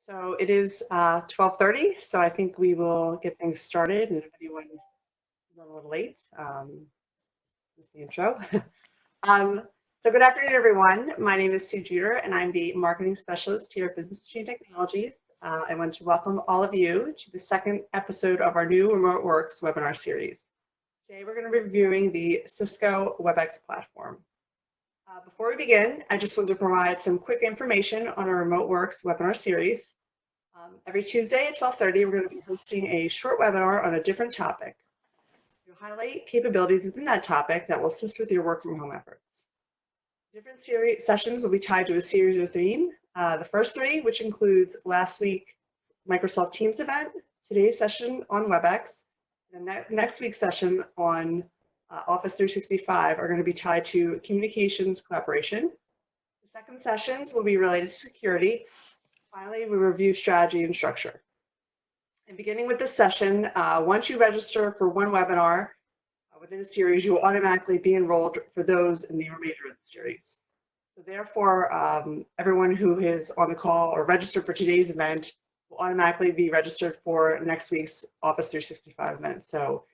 So it is 12:30, so I think we will get things started. And if anyone is a little late, this is the intro. um, so good afternoon, everyone. My name is Sue Juder, and I'm the marketing specialist here at Business Machine Technologies. I want to welcome all of you to the second episode of our new Remote Works webinar series. Today, we're going to be reviewing the Cisco WebEx platform. Before we begin, I just want to provide some quick information on our Remote Works webinar series. Every Tuesday at 12:30, we're going to be hosting a short webinar on a different topic. We'll highlight capabilities within that topic that will assist with your work from home efforts. Different series sessions will be tied to a series or theme. The first three, which includes last week's Microsoft Teams event, today's session on WebEx, and the next week's session on Office 365 are going to be tied to communications collaboration. The second sessions will be related to security. Finally, we review strategy and structure. And beginning with this session, once you register for one webinar within a series, you will automatically be enrolled for those in the remainder of the series. So therefore, everyone who is on the call or registered for today's event will automatically be registered for next week's Office 365 event. So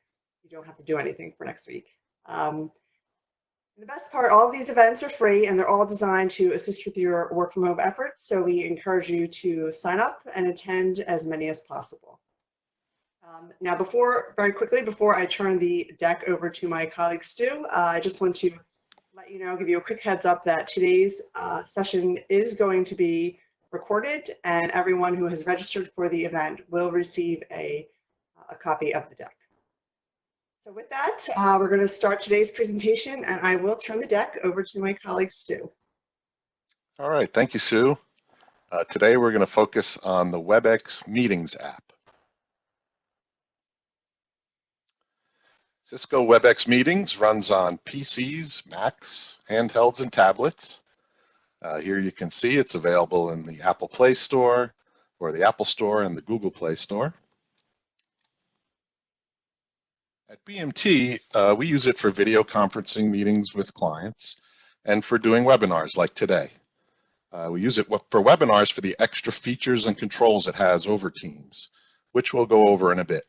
you don't have to do anything for next week. The best part, all of these events are free and they're all designed to assist with your work from home efforts. So we encourage you to sign up and attend as many as possible. Now, very quickly, before I turn the deck over to my colleague Stu, I just want to let you know, give you a quick heads up that today's session is going to be recorded and everyone who has registered for the event will receive a copy of the deck. So with that, we're going to start today's presentation, and I will turn the deck over to my colleague, Stu. All right, thank you, Sue. Today, we're going to focus on the WebEx Meetings app. Cisco WebEx Meetings runs on PCs, Macs, handhelds, and tablets. Here you can see it's available in the Apple Play Store, or the Apple Store and the Google Play Store. At BMT, we use it for video conferencing meetings with clients and for doing webinars like today. We use it for webinars for the extra features and controls it has over Teams, which we'll go over in a bit.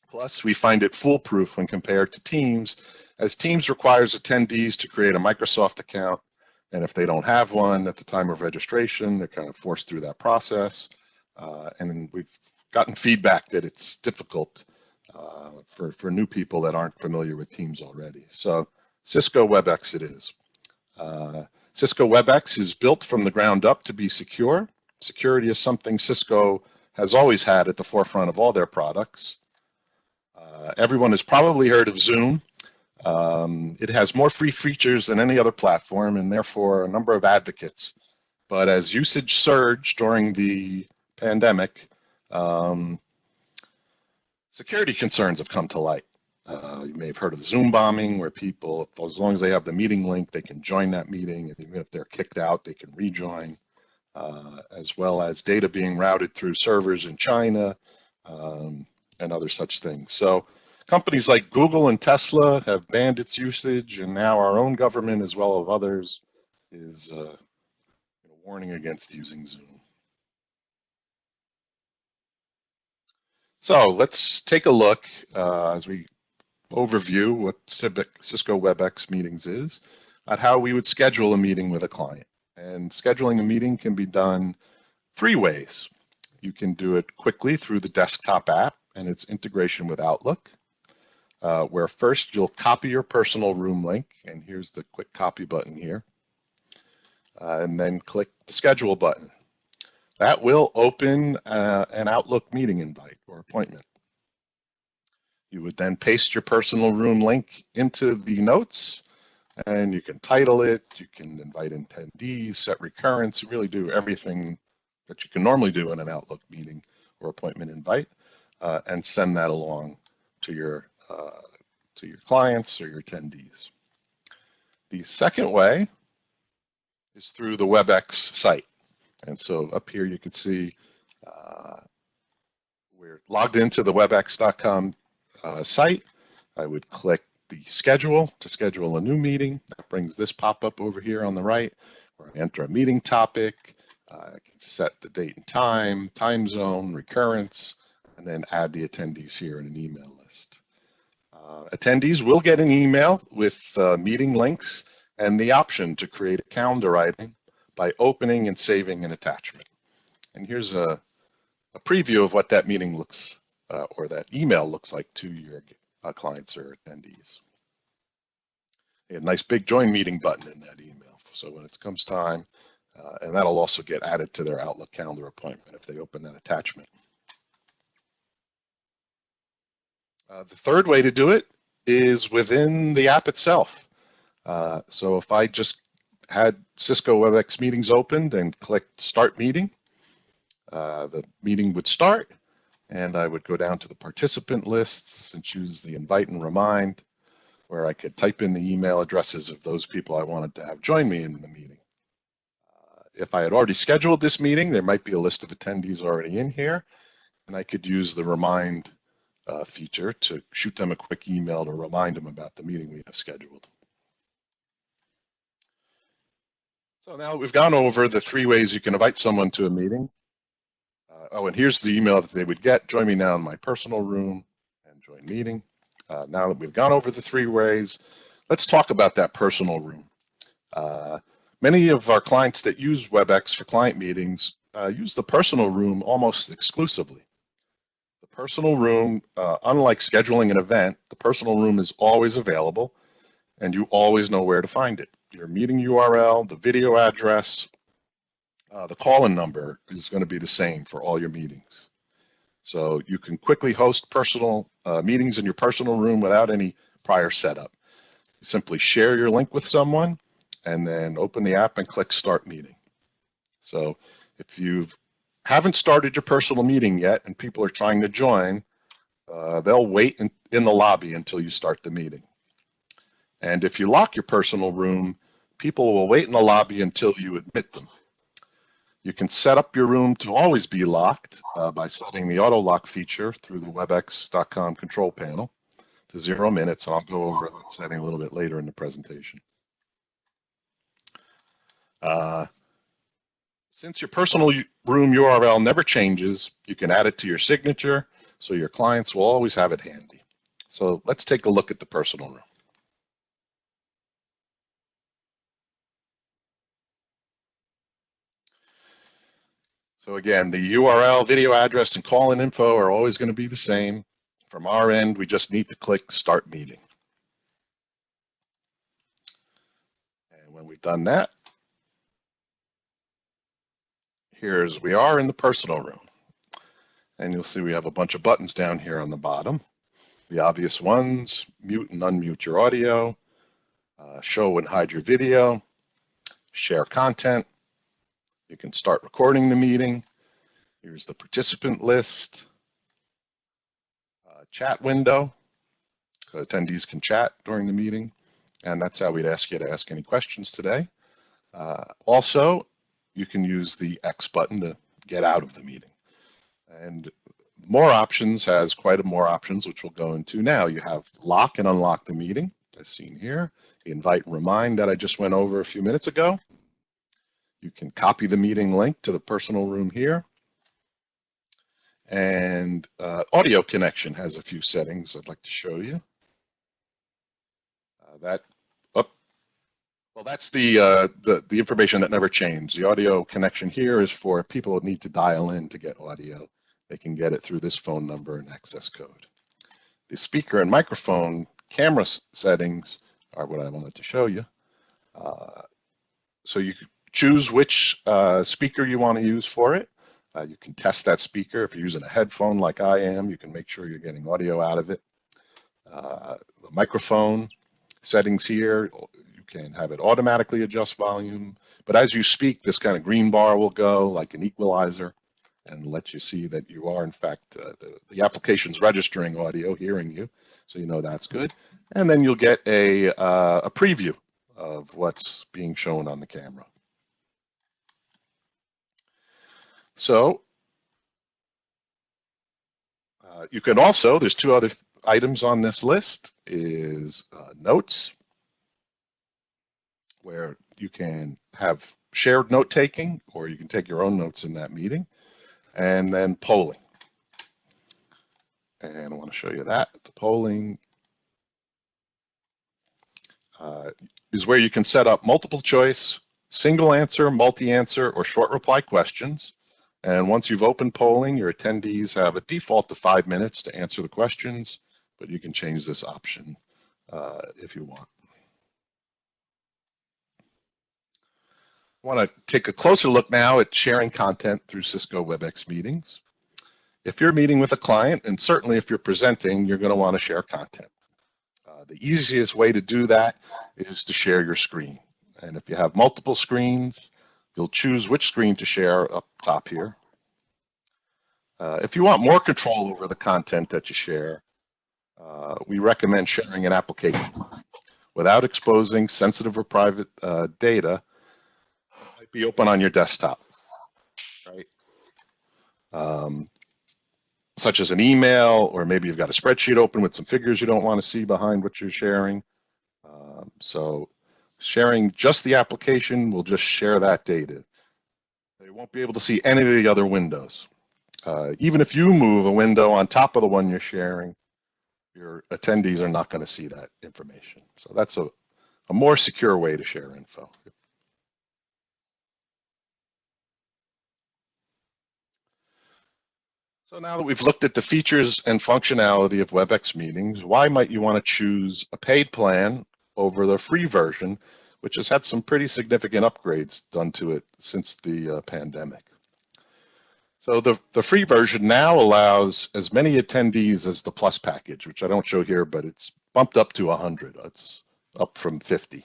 Plus, we find it foolproof when compared to Teams, as Teams requires attendees to create a Microsoft account, and if they don't have one at the time of registration, they're kind of forced through that process. And we've gotten feedback that it's difficult for new people that aren't familiar with Teams already. So Cisco WebEx it is. Cisco WebEx is built from the ground up to be secure. Security is something Cisco has always had at the forefront of all their products. Everyone has probably heard of Zoom. It has more free features than any other platform and therefore a number of advocates. But as usage surged during the pandemic, security concerns have come to light. You may have heard of Zoom bombing, where people, as long as they have the meeting link, they can join that meeting, and even if they're kicked out, they can rejoin, as well as data being routed through servers in China and other such things. So companies like Google and Tesla have banned its usage, and now our own government, as well as others, is warning against using Zoom. So let's take a look as we overview what Cisco WebEx Meetings is, at how we would schedule a meeting with a client. And scheduling a meeting can be done three ways. You can do it quickly through the desktop app and its integration with Outlook, where first you'll copy your personal room link, and here's the quick copy button here, and then click the schedule button. That will open an Outlook meeting invite or appointment. You would then paste your personal room link into the notes, and you can title it, you can invite attendees, set recurrence, you really do everything that you can normally do in an Outlook meeting or appointment invite, and send that along to your clients or your attendees. The second way is through the WebEx site. And so up here you can see we're logged into the webex.com site. I would click the schedule to schedule a new meeting. That brings this pop-up over here on the right, where I enter a meeting topic, I can set the date and time zone, recurrence, and then add the attendees here in an email list. Attendees will get an email with meeting links and the option to create a calendar item by opening and saving an attachment. And here's a preview of what that meeting looks or that email looks like to your clients or attendees. A nice big join meeting button in that email. So when it comes time, and that'll also get added to their Outlook calendar appointment if they open that attachment. The third way to do it is within the app itself. So if I just had Cisco WebEx meetings opened and clicked Start Meeting, the meeting would start, and I would go down to the participant lists and choose the Invite and Remind, where I could type in the email addresses of those people I wanted to have join me in the meeting. If I had already scheduled this meeting, there might be a list of attendees already in here, and I could use the Remind feature to shoot them a quick email to remind them about the meeting we have scheduled. So now we've gone over the 3 ways you can invite someone to a meeting. Oh, and here's the email that they would get. Join me now in my personal room and join meeting. Now that we've gone over the 3 ways, let's talk about that personal room. Many of our clients that use WebEx for client meetings use the personal room almost exclusively. The personal room, unlike scheduling an event, the personal room is always available and you always know where to find it. Your meeting URL, the video address, the call-in number is going to be the same for all your meetings. So you can quickly host personal meetings in your personal room without any prior setup. You simply share your link with someone and then open the app and click Start Meeting. So if you haven't started your personal meeting yet and people are trying to join, they'll wait in the lobby until you start the meeting. And if you lock your personal room, people will wait in the lobby until you admit them. You can set up your room to always be locked by setting the auto lock feature through the webex.com control panel to 0 minutes. I'll go over that setting a little bit later in the presentation. Since your personal room URL never changes, you can add it to your signature so your clients will always have it handy. So let's take a look at the personal room. So again, the URL, video address, and call-in info are always going to be the same. From our end, we just need to click Start Meeting. And when we've done that, here's we are in the personal room. And you'll see we have a bunch of buttons down here on the bottom. The obvious ones: mute and unmute your audio, show and hide your video, share content. You can start recording the meeting. Here's the participant list, chat window, so attendees can chat during the meeting. And that's how we'd ask you to ask any questions today. Also, you can use the X button to get out of the meeting. And more options has quite a more options, which we'll go into now. You have lock and unlock the meeting, as seen here. The invite and remind that I just went over a few minutes ago. You can copy the meeting link to the personal room here. And audio connection has a few settings I'd like to show you. Well, that's the information that never changed. The audio connection here is for people that need to dial in to get audio. They can get it through this phone number and access code. The speaker and microphone camera settings are what I wanted to show you. So you can choose which speaker you want to use for it. You can test that speaker. If you're using a headphone like I am, you can make sure you're getting audio out of it. The microphone settings here, you can have it automatically adjust volume. But as you speak, this kind of green bar will go like an equalizer and let you see that you are, in fact, the application's registering audio, hearing you, so you know that's good. And then you'll get a preview of what's being shown on the camera. So you can also, there's 2 other items on this list, is notes, where you can have shared note taking, or you can take your own notes in that meeting, and then polling. And I want to show you that. The polling is where you can set up multiple choice, single answer, multi-answer, or short reply questions. And once you've opened polling, your attendees have a default of 5 minutes to answer the questions, but you can change this option if you want. I want to take a closer look now at sharing content through Cisco WebEx meetings. If you're meeting with a client, and certainly if you're presenting, you're going to want to share content. The easiest way to do that is to share your screen. And if you have multiple screens, you'll choose which screen to share up top here. If you want more control over the content that you share, we recommend sharing an application without exposing sensitive or private data. It might be open on your desktop, right? Such as an email, or maybe you've got a spreadsheet open with some figures you don't want to see behind what you're sharing. So sharing just the application will just share that data. They won't be able to see any of the other windows. Even if you move a window on top of the one you're sharing, your attendees are not going to see that information. So that's a more secure way to share info. So now that we've looked at the features and functionality of WebEx meetings, why might you want to choose a paid plan over the free version, which has had some pretty significant upgrades done to it since the pandemic? So the free version now allows as many attendees as the Plus package, which I don't show here, but it's bumped up to 100. It's up from 50.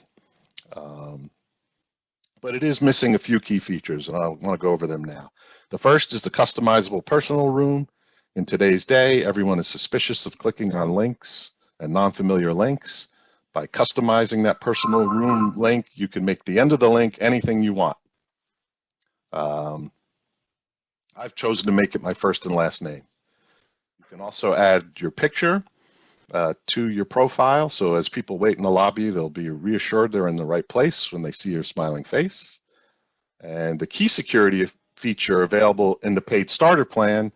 But it is missing a few key features, and I want to go over them now. The first is the customizable personal room. In today's day, everyone is suspicious of clicking on links and non-familiar links. By customizing that personal room link, you can make the end of the link anything you want. I've chosen to make it my first and last name. You can also add your picture to your profile, so as people wait in the lobby, they'll be reassured they're in the right place when they see your smiling face. And the key security feature available in the paid starter plan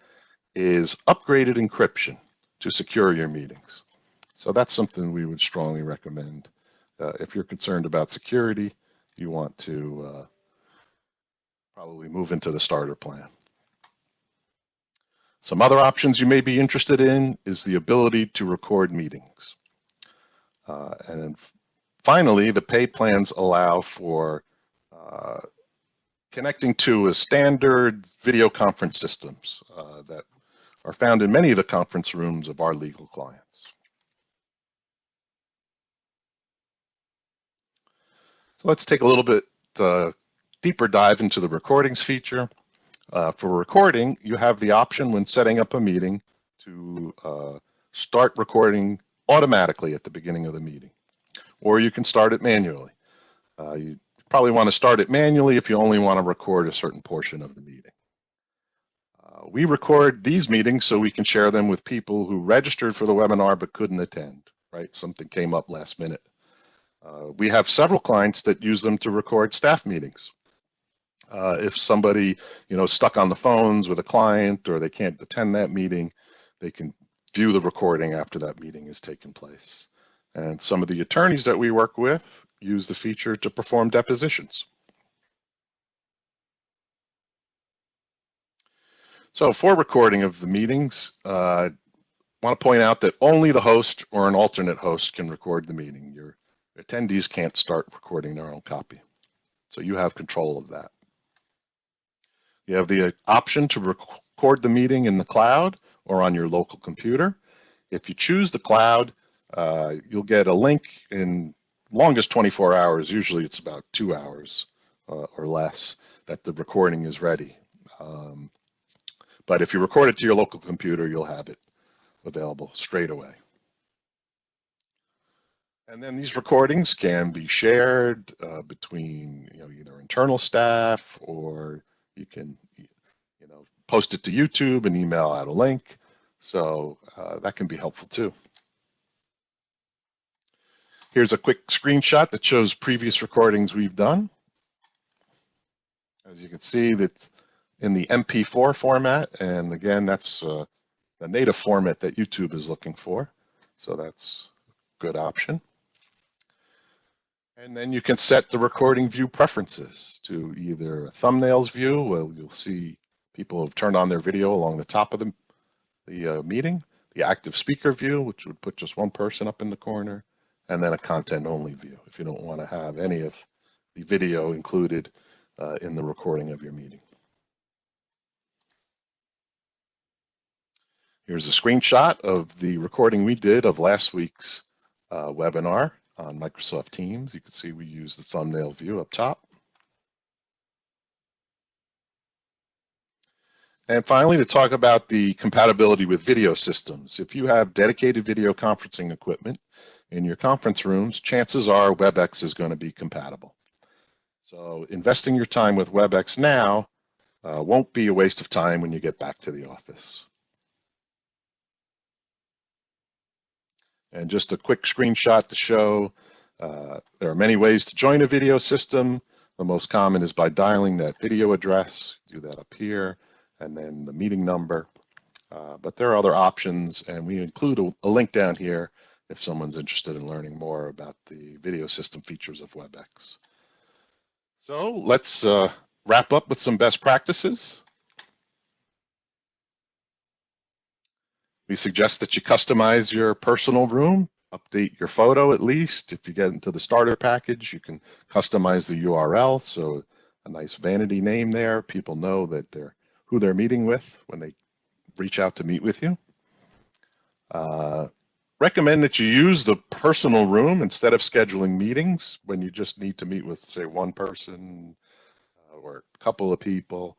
is upgraded encryption to secure your meetings. So that's something we would strongly recommend. If you're concerned about security, you want to probably move into the starter plan. Some other options you may be interested in is the ability to record meetings. And then finally, the paid plans allow for connecting to a standard video conference systems that are found in many of the conference rooms of our legal clients. So let's take a little bit deeper dive into the recordings feature. For recording, you have the option when setting up a meeting to start recording automatically at the beginning of the meeting, or you can start it manually. You probably want to start it manually if you only want to record a certain portion of the meeting. We record these meetings so we can share them with people who registered for the webinar but couldn't attend, right? Something came up last minute. We have several clients that use them to record staff meetings. If somebody, stuck on the phones with a client or they can't attend that meeting, they can view the recording after that meeting has taken place. And some of the attorneys that we work with use the feature to perform depositions. So for recording of the meetings, I want to point out that only the host or an alternate host can record the meeting. Your attendees can't start recording their own copy. So you have control of that. You have the option to record the meeting in the cloud or on your local computer. If you choose the cloud, you'll get a link in longest 24 hours. Usually it's about 2 hours or less that the recording is ready. But if you record it to your local computer, you'll have it available straight away. And then these recordings can be shared between either internal staff, or you can post it to YouTube and email out a link. So that can be helpful too. Here's a quick screenshot that shows previous recordings we've done. As you can see, that in the MP4 format, and again, that's the native format that YouTube is looking for. So that's a good option. And then you can set the recording view preferences to either a thumbnails view, where you'll see people have turned on their video along the top of the meeting, the active speaker view, which would put just one person up in the corner, and then a content only view if you don't want to have any of the video included in the recording of your meeting. Here's a screenshot of the recording we did of last week's webinar on Microsoft Teams. You can see we use the thumbnail view up top. And finally, to talk about the compatibility with video systems. If you have dedicated video conferencing equipment in your conference rooms, chances are WebEx is going to be compatible. So investing your time with WebEx now won't be a waste of time when you get back to the office. And just a quick screenshot to show there are many ways to join a video system. The most common is by dialing that video address. Do that up here, and then the meeting number. But there are other options, and we include a link down here if someone's interested in learning more about the video system features of WebEx. So let's wrap up with some best practices. We suggest that you customize your personal room, update your photo at least. If you get into the starter package, you can customize the URL, so a nice vanity name there. People know that who they're meeting with when they reach out to meet with you. Recommend that you use the personal room instead of scheduling meetings when you just need to meet with, say, one person or a couple of people.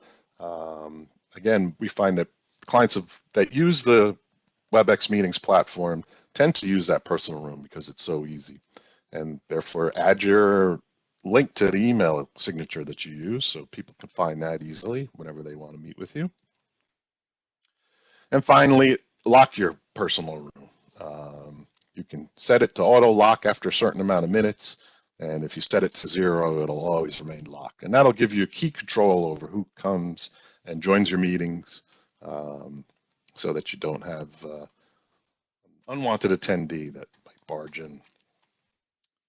Again, we find that clients that use the WebEx meetings platform tend to use that personal room because it's so easy. And therefore, add your link to the email signature that you use so people can find that easily whenever they want to meet with you. And finally, lock your personal room. You can set it to auto lock after a certain amount of minutes, and if you set it to 0, it'll always remain locked. And that'll give you key control over who comes and joins your meetings, so that you don't have unwanted attendee that might barge in.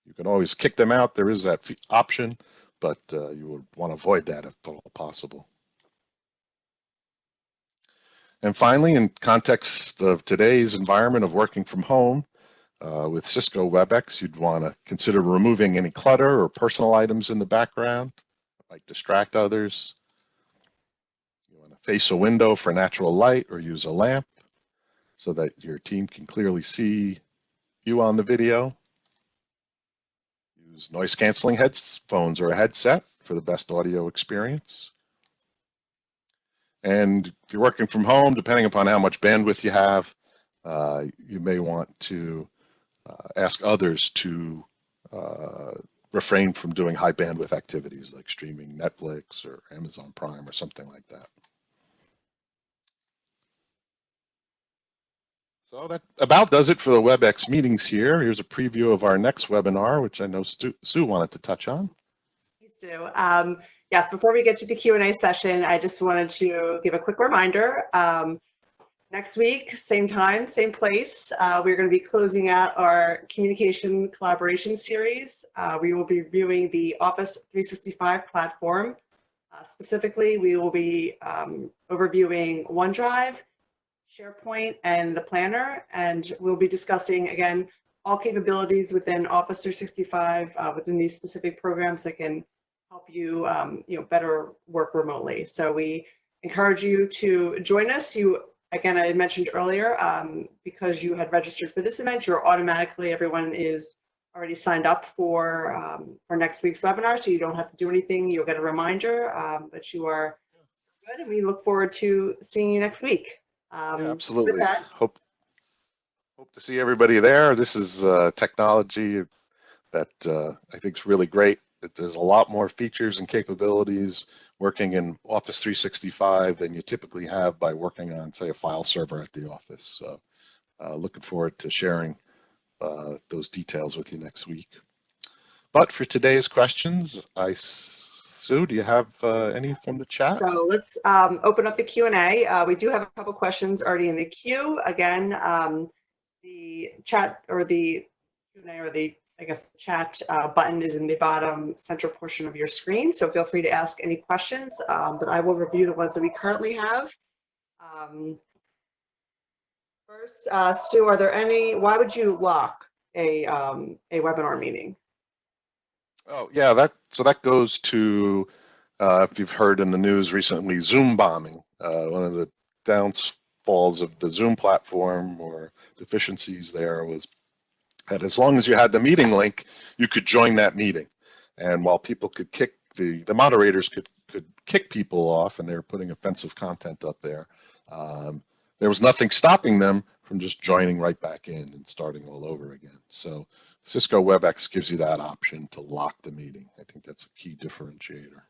You can always kick them out. There is that option, but you would want to avoid that if at all possible. And finally, in context of today's environment of working from home, with Cisco WebEx, you'd want to consider removing any clutter or personal items in the background that might distract others. You want to face a window for natural light or use a lamp so that your team can clearly see you on the video. Use noise canceling headphones or a headset for the best audio experience. And if you're working from home, depending upon how much bandwidth you have, you may want to ask others to refrain from doing high bandwidth activities like streaming Netflix or Amazon Prime or something like that. So that about does it for the WebEx meetings here. Here's a preview of our next webinar, which I know Sue wanted to touch on. Please do. Yes, before we get to the Q&A session, I just wanted to give a quick reminder. Next week, same time, same place, we're going to be closing out our communication collaboration series. We will be reviewing the Office 365 platform. Specifically, we will be overviewing OneDrive, SharePoint, and the Planner, and we'll be discussing, again, all capabilities within Office 365 within these specific programs that can help you, better work remotely. So we encourage you to join us. Again, I mentioned earlier, because you had registered for this event, everyone is already signed up for next week's webinar, so you don't have to do anything. You'll get a reminder, but you are good, and we look forward to seeing you next week. Yeah, absolutely. Hope to see everybody there. This is technology that I think is really great. There's a lot more features and capabilities working in Office 365 than you typically have by working on, say, a file server at the office. So looking forward to sharing those details with you next week. But for today's questions, Sue, do you have any from the chat? So let's open up the Q&A. We do have a couple questions already in the queue. Again, the chat or the Q&A or the, I guess, chat button is in the bottom central portion of your screen. So feel free to ask any questions, but I will review the ones that we currently have. First, Stu, are there any, why would you lock a webinar meeting? Oh, yeah, so that goes to, if you've heard in the news recently, Zoom bombing. One of the downfalls of the Zoom platform or deficiencies there was that as long as you had the meeting link, you could join that meeting. And while people could kick, the moderators could kick people off, and they were putting offensive content up there, there was nothing stopping them from just joining right back in and starting all over again. So Cisco WebEx gives you that option to lock the meeting. I think that's a key differentiator.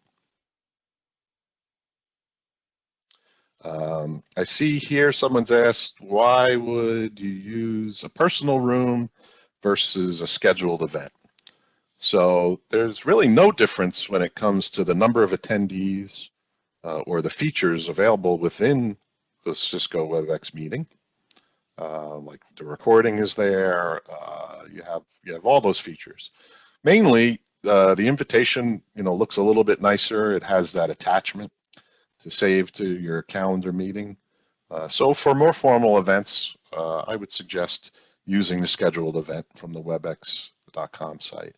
I see here someone's asked, why would you use a personal room versus a scheduled event? So there's really no difference when it comes to the number of attendees or the features available within the Cisco WebEx meeting. Like the recording is there, you have all those features. Mainly, the invitation, looks a little bit nicer. It has that attachment to save to your calendar meeting. So for more formal events, I would suggest using the scheduled event from the webex.com site.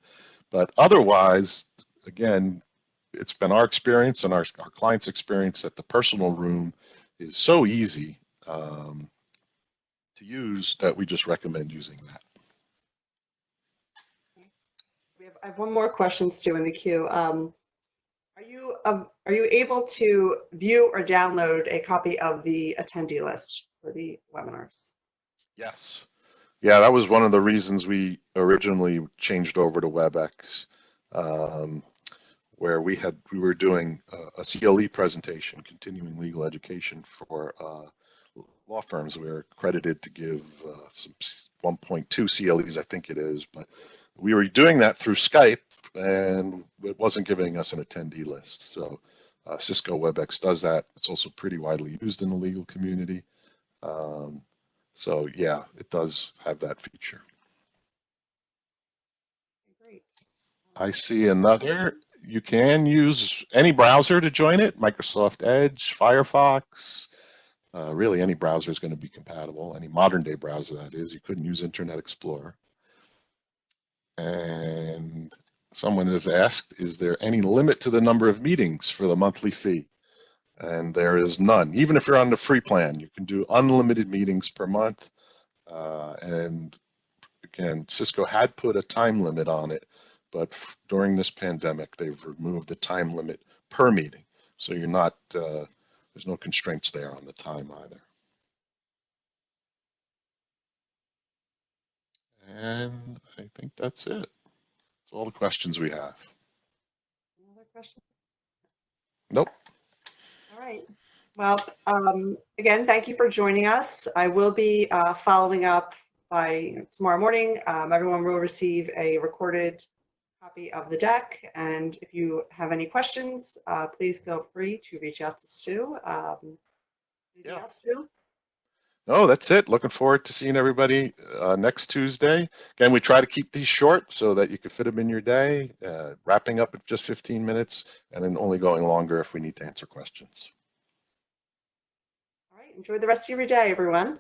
But otherwise, again, it's been our experience and our clients' experience that the personal room is so easy to use that we just recommend using that. I have one more question, Stu, in the queue. Are you able to view or download a copy of the attendee list for the webinars? Yes. Yeah, that was one of the reasons we originally changed over to WebEx, where we were doing a CLE presentation, continuing legal education for law firms. We were accredited to give some 1.2 CLEs, I think it is, but we were doing that through Skype, and it wasn't giving us an attendee list. So Cisco WebEx does that. It's also pretty widely used in the legal community. So yeah, it does have that feature. Great. I see another. You can use any browser to join it, Microsoft Edge, Firefox, really any browser is going to be compatible, any modern day browser that is. You couldn't use Internet Explorer. And someone has asked, is there any limit to the number of meetings for the monthly fee? And there is none. Even if you're on the free plan, you can do unlimited meetings per month. And again, Cisco had put a time limit on it, but during this pandemic, they've removed the time limit per meeting. So you're not, there's no constraints there on the time either. And I think that's it. That's all the questions we have. Any other questions? Nope. All right. Well, again, thank you for joining us. I will be following up by tomorrow morning. Everyone will receive a recorded copy of the deck. And if you have any questions, please feel free to reach out to Stu. Anything else, Stu? No, that's it. Looking forward to seeing everybody next Tuesday. Again, we try to keep these short so that you can fit them in your day, wrapping up at just 15 minutes and then only going longer if we need to answer questions. All right. Enjoy the rest of your day, everyone.